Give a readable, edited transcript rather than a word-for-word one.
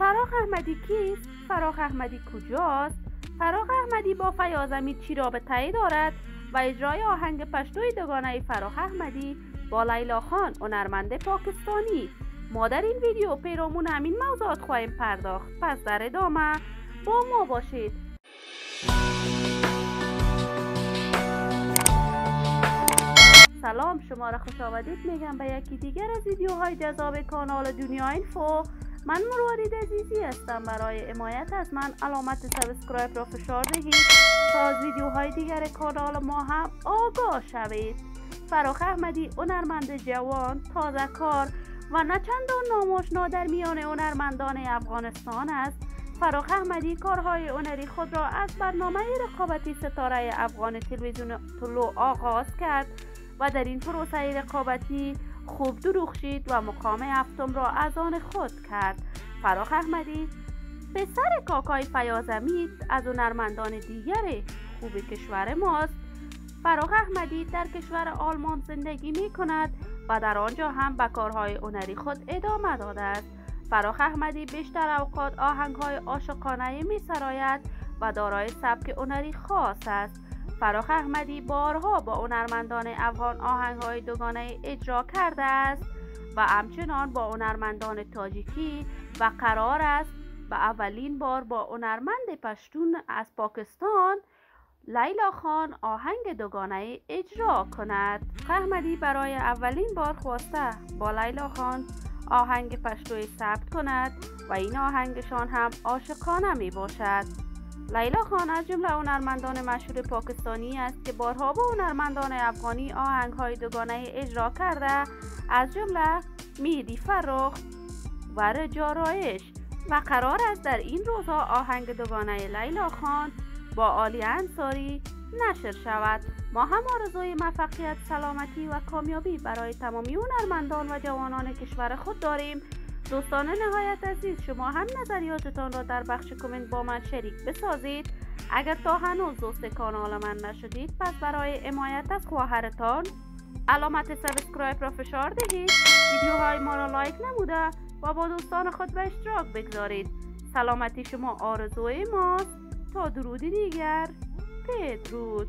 فراخ احمدی کیست؟ فراخ احمدی کجاست؟ فراخ احمدی با فیاض امید چی رابطه‌ای دارد؟ و اجرای آهنگ پشتوی دوگانه فراخ احمدی با لیلا خان هنرمند پاکستانی. ما در این ویدیو پیرامون همین موضوعات خواهیم پرداخت، پس در ادامه با ما باشید. سلام، شما را خوش آمدید میگم به یکی دیگر از ویدیوهای جذاب کانال دنیا اینفو. من مروارید عزیزی هستم. برای حمایت از من علامت سابسکرایب را فشار دهید تا از ویدیوهای دیگر کانال ما هم آگاه شوید. فراخ احمدی هنرمند جوان، تازه کار و نه چندان نامآشنا در میان هنرمندان افغانستان است. فراخ احمدی کارهای هنری خود را از برنامه رقابتی ستاره افغان تلویزیون طلوع آغاز کرد و در این پروسه رقابتی خوب درخشید و مقام هفتم را از آن خود کرد. فراخ احمدی پسر کاکای فیاض امید از هنرمندان دیگر خوب کشور ماست. فراخ احمدی در کشور آلمان زندگی می کند و در آنجا هم به کارهای هنری خود ادامه داده است. فراخ احمدی بیشتر اوقات آهنگهای عاشقانه می سراید و دارای سبک هنری خاص است. فراخ احمدی بارها با هنرمندان افغان آهنگهای دوگانه اجرا کرده است و همچنان با هنرمندان تاجیکی و قرار است به اولین بار با هنرمند پشتون از پاکستان لیلا خان آهنگ دوگانه اجرا کند. احمدی برای اولین بار خواسته با لیلا خان آهنگ پشتوی ثبت کند و این آهنگشان هم عاشقانه می باشد. لیلا خان از جمله هنرمندان مشهور پاکستانی است که بارها با هنرمندان افغانی آهنگ‌های دوگانه اجرا کرده، از جمله مهدی فرخ و رجا رایش، و قرار است در این روزها آهنگ دوگانه لیلا خان با عالی انصاری نشر شود. ما هم آرزوی موفقیت، سلامتی و کامیابی برای تمامی هنرمندان و جوانان کشور خود داریم. دوستان نهایت عزیز، شما هم نظریاتتان را در بخش کامنت با من شریک بسازید. اگر تا هنوز دوست کانال من نشدید، پس برای حمایت از خواهرتان علامت سابسکرایب را فشار دهید، ویدیوهای ما را لایک نموده و با دوستان خود به اشتراک بگذارید. سلامتی شما آرزوی ماست. تا درودی دیگر، بدرود.